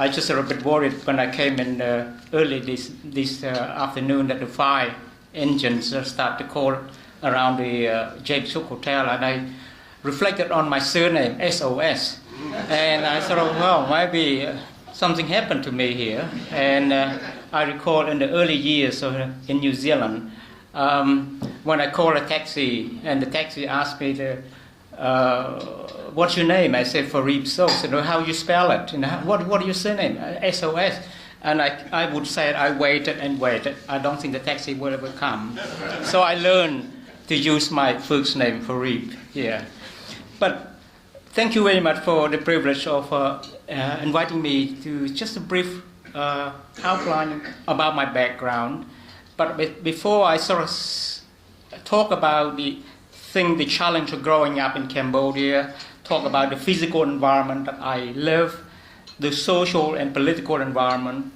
I just a little bit worried when I came in early this afternoon that the fire engines start to call around the James Cook Hotel, and I reflected on my surname, SOS, and I thought, well, maybe something happened to me here. And I recall in the early years in New Zealand, when I called a taxi, and the taxi asked me what's your name? I said Farib Sos. How you spell it? What is your surname? SOS. And I would say I waited and waited. I don't think the taxi will ever come. So I learned to use my first name, Farib. Yeah. But thank you very much for the privilege of inviting me to just a brief outline about my background. But before I sort of talk about the challenge of growing up in Cambodia, talk about the physical environment that I live, the social and political environment,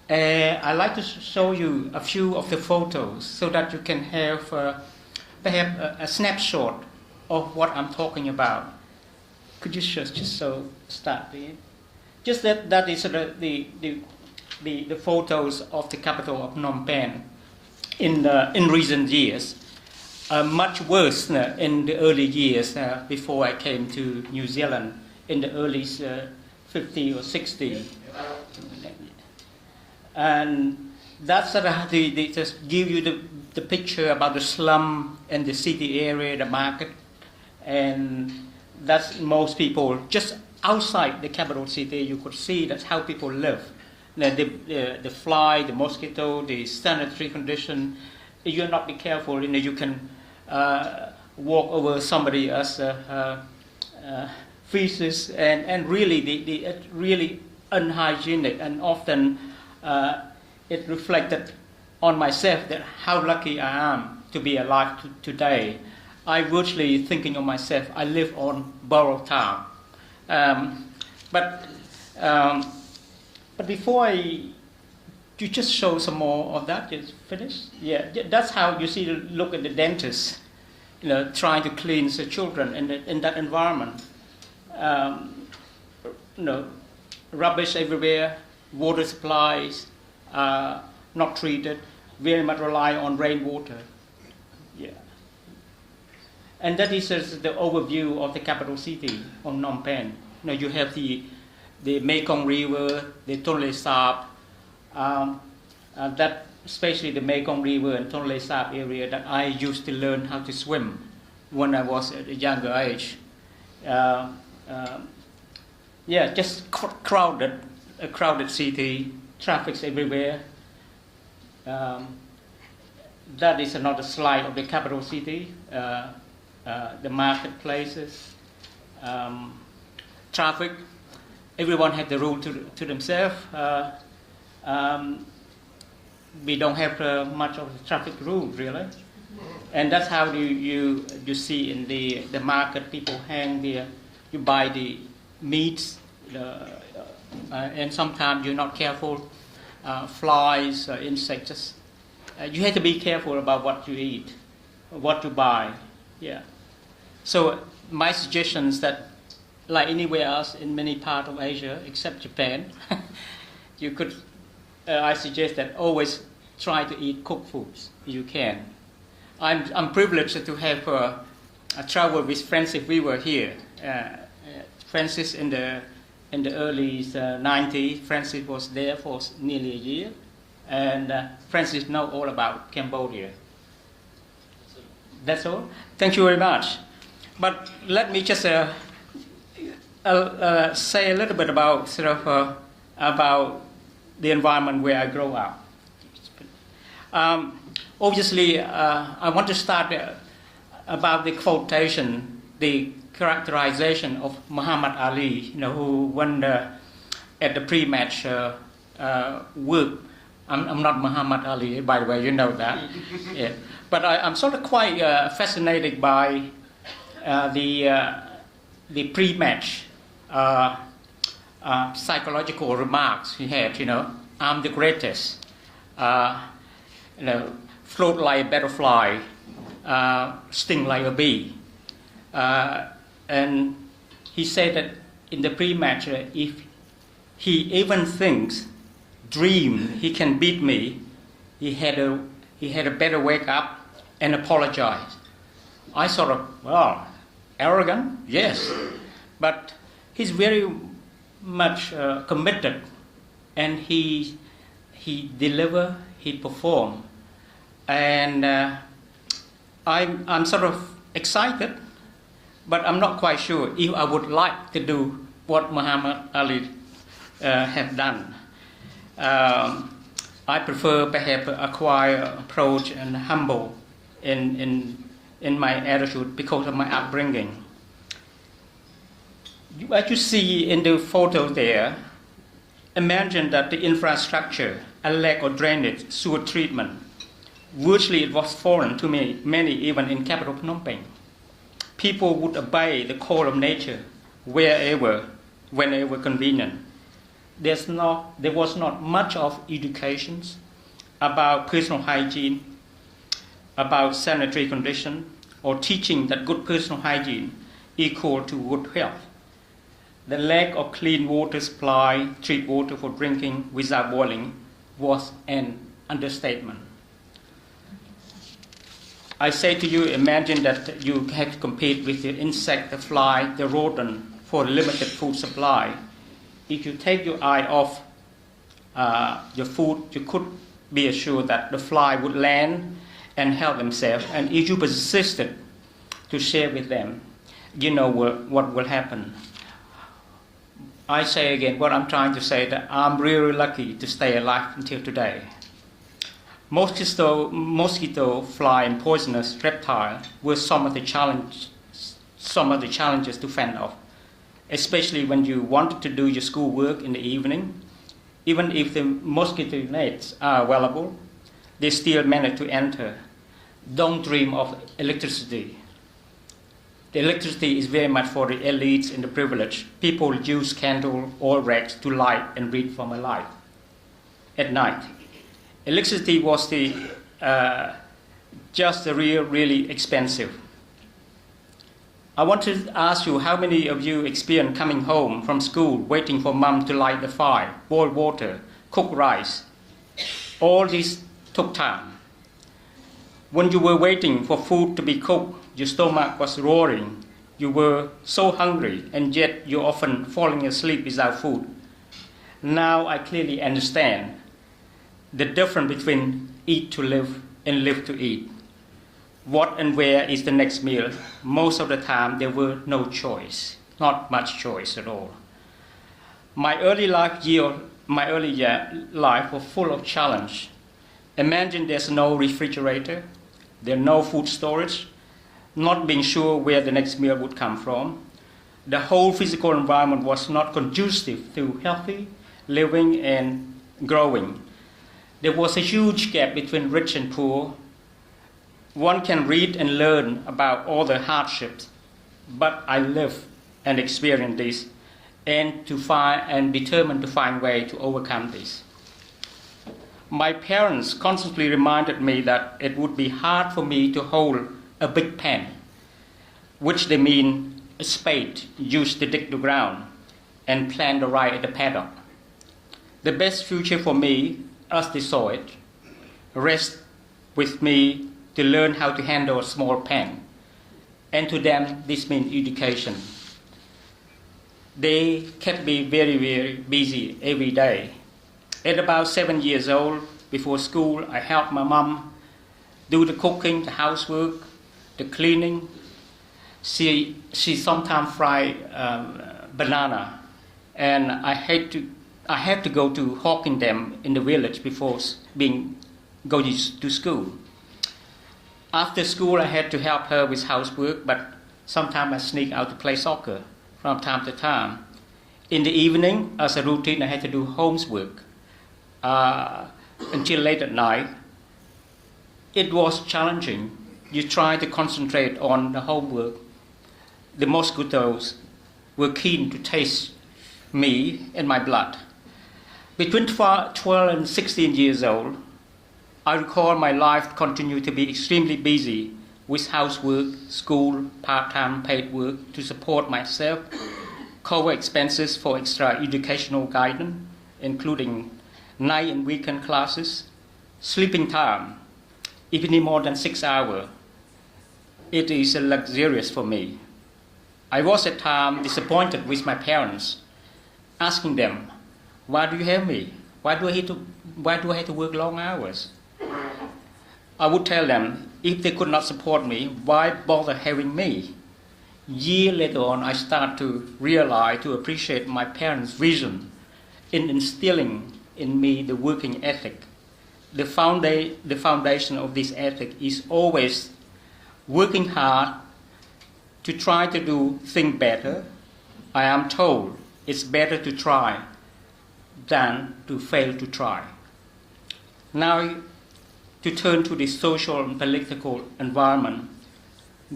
I'd like to show you a few of the photos so that you can have perhaps a snapshot of what I'm talking about. Could you just so start there? Just that is the photos of the capital of Phnom Penh in recent years. Much worse in the early years before I came to New Zealand in the early 50 or 60. And that's to just give you the picture about the slum and the city area, the market, and that's most people just outside the capital city. You could see that's how people live. The fly, the mosquito, the sanitary condition. If you're not be careful, you can walk over somebody else's feces, and really it's really unhygienic, and often it reflected on myself that how lucky I am to be alive today. I virtually thinking of myself, I live on borrowed time. But before you just show some more of that, just finish. Yeah, that's how you see look at the dentist, trying to cleanse the children in that environment. Rubbish everywhere, water supplies not treated, very much rely on rainwater. Yeah. And that is just the overview of the capital city of Phnom Penh. You have the Mekong River, the Tonle Sap, that especially the Mekong River and Tonle Sap area that I used to learn how to swim when I was at a younger age. Just a crowded city, traffic's everywhere. That is another slide of the capital city, the marketplaces, traffic. Everyone had the rule to themselves. We don't have much of the traffic rule, really. And that's how you see in the market, people hang there, you buy the meats, and sometimes you're not careful, flies, insects. You have to be careful about what you eat, what you buy. Yeah. So my suggestion is that, like anywhere else in many parts of Asia except Japan, you could. I suggest that always try to eat cooked foods if you can. I'm privileged to have travel with Francis. We were here. Francis in the early 90s. Francis was there for nearly a year, and Francis knows all about Cambodia. That's all. Thank you very much. But let me just say a little bit about about the environment where I grew up. Obviously, I want to start about the quotation, the characterization of Muhammad Ali, who won at the pre-match work. I'm not Muhammad Ali, by the way, you know that. Yeah. But I'm sort of quite fascinated by the pre-match psychological remarks he had. I'm the greatest. Float like a butterfly, sting like a bee. And he said that in the pre-match, if He even thinks, dream he can beat me. He had a better wake up and apologize. I sort of, well, arrogant, yes, but he's very much committed, and he deliver, he perform, and I'm sort of excited, but I'm not quite sure if I would like to do what Muhammad Ali have done. I prefer perhaps a quiet approach and humble in my attitude because of my upbringing. What you see in the photo there, imagine that the infrastructure, a lack of drainage, sewer treatment, virtually it was foreign to many even in capital Phnom Penh. People would obey the call of nature wherever, whenever convenient. There was not much of education about personal hygiene, about sanitary condition, or teaching that good personal hygiene equal to good health. The lack of clean water supply, treated water for drinking without boiling, was an understatement. I say to you, imagine that you have to compete with the insect, the fly, the rodent for limited food supply. If you take your eye off your food, you could be assured that the fly would land and help themselves. And if you persisted to share with them, you know what will happen. I say again, what I'm trying to say, that I'm really lucky to stay alive until today. Mosquito, fly, and poisonous reptile were some of the challenges to fend off, especially when you wanted to do your schoolwork in the evening. Even if the mosquito nets are available, they still manage to enter. Don't dream of electricity. The electricity is very much for the elites and the privileged. People use candle or rags to light and read from a light at night. Electricity was just really expensive. I want to ask you, how many of you experience coming home from school, waiting for mom to light the fire, boil water, cook rice? All this took time. When you were waiting for food to be cooked, your stomach was roaring. You were so hungry, and yet you're often falling asleep without food. Now I clearly understand the difference between eat to live and live to eat. What and where is the next meal? Most of the time there were no choice, not much choice at all. My early life was full of challenge. Imagine there's no refrigerator, there's no food storage, not being sure where the next meal would come from. The whole physical environment was not conducive to healthy living and growing. There was a huge gap between rich and poor. One can read and learn about all the hardships, but I lived and experienced this, and determined to find a way to overcome this. My parents constantly reminded me that it would be hard for me to hold a big pan, which they mean a spade used to dig the ground and plant the rye at the paddock. The best future for me, as they saw it, rests with me to learn how to handle a small pan. And to them, this means education. They kept me very busy every day. At about 7 years old, before school, I helped my mom do the cooking, the housework, the cleaning. She sometimes fried banana, and I had to go to hawking them in the village before going to school. After school, I had to help her with housework, but sometimes I sneak out to play soccer from time to time. In the evening, as a routine, I had to do homework until late at night. It was challenging. You try to concentrate on the homework. The mosquitoes were keen to taste me and my blood. Between 12 and 16 years old, I recall my life continued to be extremely busy with housework, school, part-time paid work to support myself, cover expenses for extra educational guidance, including night and weekend classes, sleeping time, if any more than 6 hours. It is luxurious for me. I was at times disappointed with my parents, asking them, why do you have me? Why do I have to work long hours? I would tell them, if they could not support me, why bother having me? Years later on, I start to realize, to appreciate my parents' vision in instilling in me the working ethic. The foundation of this ethic is always working hard to try to do things better. I am told it's better to try than to fail to try. Now, to turn to the social and political environment,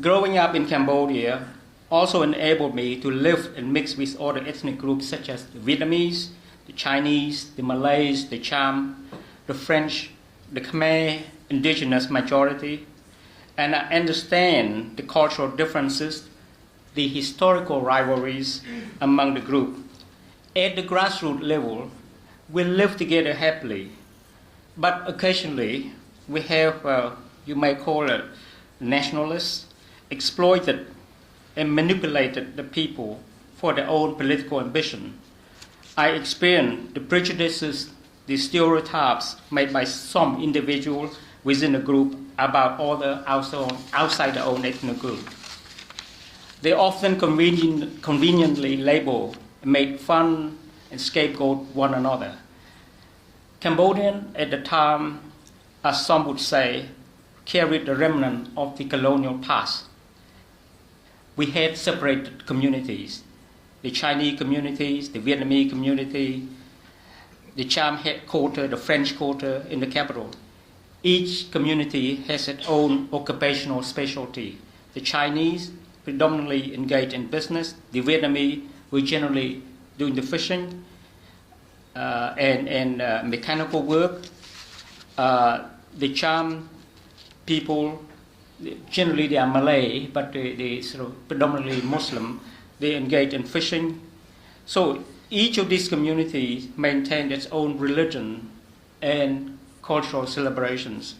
growing up in Cambodia also enabled me to live and mix with other ethnic groups such as the Vietnamese, the Chinese, the Malays, the Cham, the French, the Khmer, indigenous majority, and I understand the cultural differences, the historical rivalries among the group. At the grassroots level, we live together happily, but occasionally we have, you may call it, nationalists, exploited and manipulated the people for their own political ambition. I experienced the prejudices, the stereotypes made by some individuals within a group about other outside their own ethnic group. They often conveniently label, make fun, and scapegoat one another. Cambodians at the time, as some would say, carried the remnant of the colonial past. We had separated communities, the Chinese communities, the Vietnamese community, the Cham headquarters, the French quarter in the capital. Each community has its own occupational specialty. The Chinese predominantly engage in business. The Vietnamese were generally doing the fishing and mechanical work. The Cham people, generally they are Malay, but they sort of predominantly Muslim. They engage in fishing. So each of these communities maintained its own religion and cultural celebrations.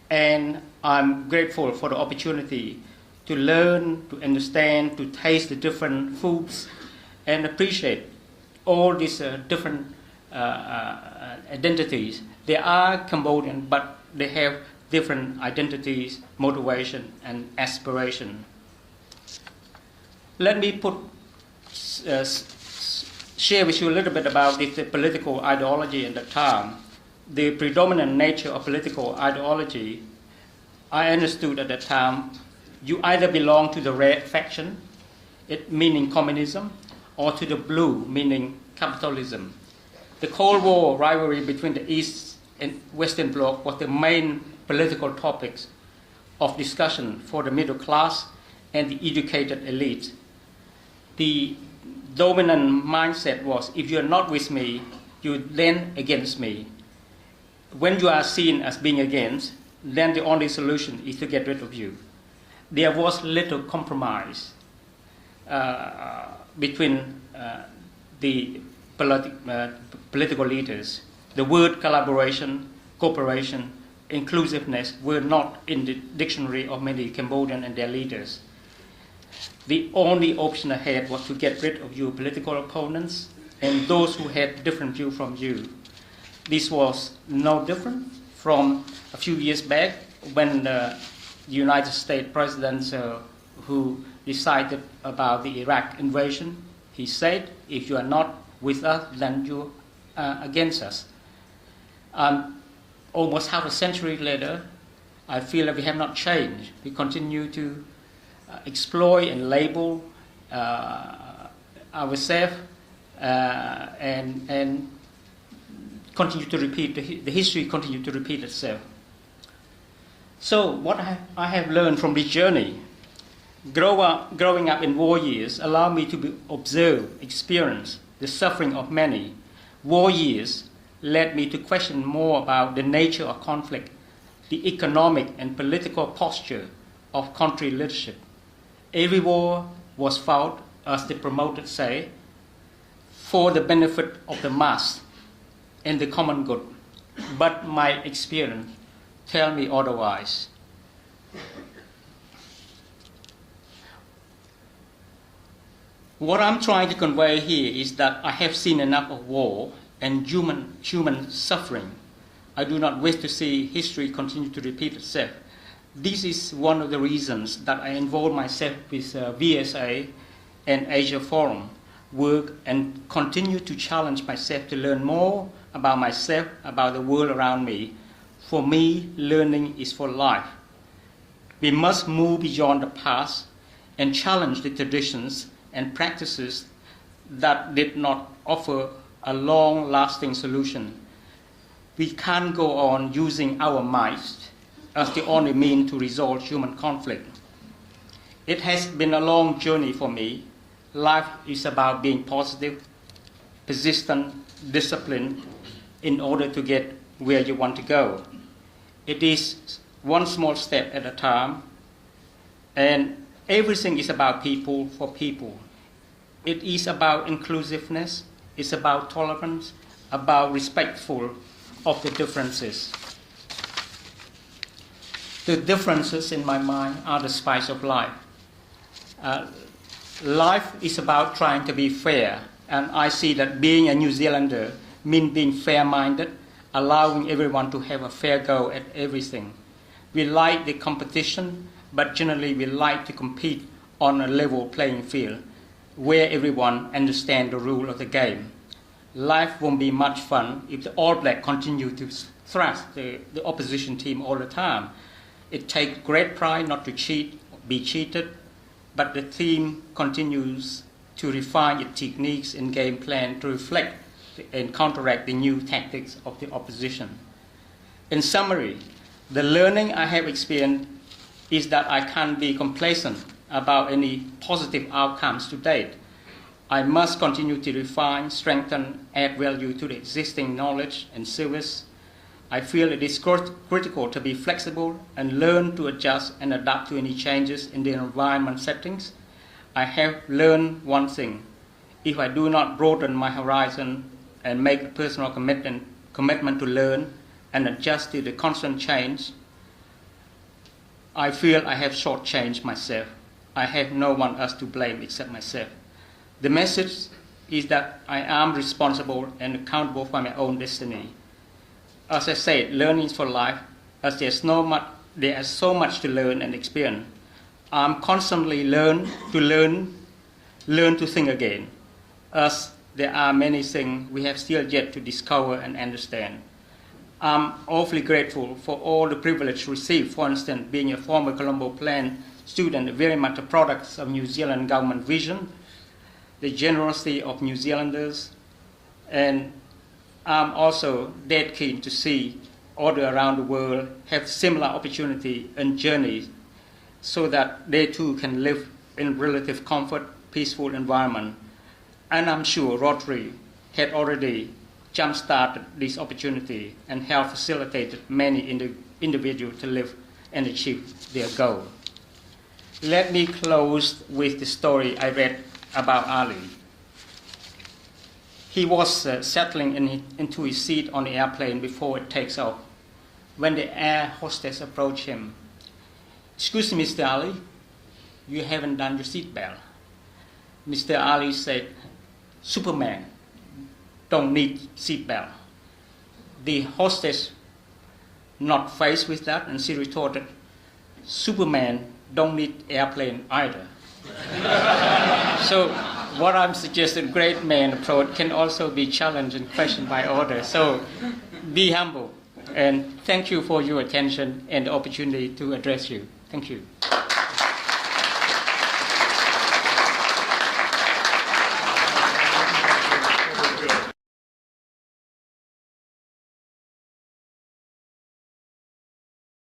And I'm grateful for the opportunity to learn, to understand, to taste the different foods, and appreciate all these different identities. They are Cambodian, but they have different identities, motivation, and aspiration. Let me share with you a little bit about the political ideology at the time. The predominant nature of political ideology, I understood at that time, you either belong to the red faction, it meaning communism, or to the blue, meaning capitalism. The Cold War rivalry between the East and Western Bloc was the main political topics of discussion for the middle class and the educated elite. The dominant mindset was, if you're not with me, you're then against me. When you are seen as being against, then the only solution is to get rid of you. There was little compromise between the political leaders. The word collaboration, cooperation, inclusiveness were not in the dictionary of many Cambodians and their leaders. The only option ahead was to get rid of your political opponents and those who had different view from you. This was no different from a few years back when the United States President who decided about the Iraq invasion, he said, if you are not with us, then you are against us. Almost half a century later, I feel that we have not changed. We continue to exploit and label ourselves and continue to repeat, the history continue to repeat itself. So what I have learned from this journey, growing up in war years allowed me to observe, experience the suffering of many. War years led me to question more about the nature of conflict, the economic and political posture of country leadership. Every war was fought as the promoters say, for the benefit of the mass and the common good. But my experience tells me otherwise. What I'm trying to convey here is that I have seen enough of war and human suffering. I do not wish to see history continue to repeat itself. This is one of the reasons that I involve myself with VSA and Asia Forum work and continue to challenge myself to learn more about myself, about the world around me. For me, learning is for life. We must move beyond the past and challenge the traditions and practices that did not offer a long-lasting solution. We can't go on using our might as the only means to resolve human conflict. It has been a long journey for me. Life is about being positive, persistent, disciplined in order to get where you want to go. It is one small step at a time, and everything is about people for people. It is about inclusiveness, it's about tolerance, about respectful of the differences. The differences in my mind are the spice of life. Life is about trying to be fair, and I see that being a New Zealander means being fair-minded, allowing everyone to have a fair go at everything. We like the competition, but generally we like to compete on a level playing field where everyone understands the rule of the game. Life won't be much fun if the All Blacks continue to thrust the opposition team all the time. It takes great pride not to be cheated, but the team continues to refine its techniques and game plan to reflect and counteract the new tactics of the opposition. In summary, the learning I have experienced is that I can't be complacent about any positive outcomes to date. I must continue to refine, strengthen, add value to the existing knowledge and service. I feel it is critical to be flexible and learn to adjust and adapt to any changes in the environment settings. I have learned one thing. If I do not broaden my horizon and make a personal commitment to learn and adjust to the constant change, I feel I have shortchanged myself. I have no one else to blame except myself. The message is that I am responsible and accountable for my own destiny. As I said, learning is for life, as there is so much to learn and experience. I'm constantly learn to think again, as there are many things we have still yet to discover and understand. I'm awfully grateful for all the privilege received, for instance, being a former Colombo Plan student, very much a product of New Zealand government vision, the generosity of New Zealanders, and I'm also dead keen to see others around the world have similar opportunity and journeys so that they too can live in relative comfort, peaceful environment. And I'm sure Rotary had already jump-started this opportunity and have facilitated many individuals to live and achieve their goal. Let me close with the story I read about Ali. He was settling into his seat on the airplane before it takes off when the air hostess approached him. "Excuse me, Mr. Ali, you haven't done your seatbelt." Mr. Ali said, "Superman don't need seatbelt." The hostess not faced with that, and she retorted, "Superman don't need airplane either." So what I'm suggesting, great man approach can also be challenged and questioned by others. So be humble, and thank you for your attention and the opportunity to address you. Thank you.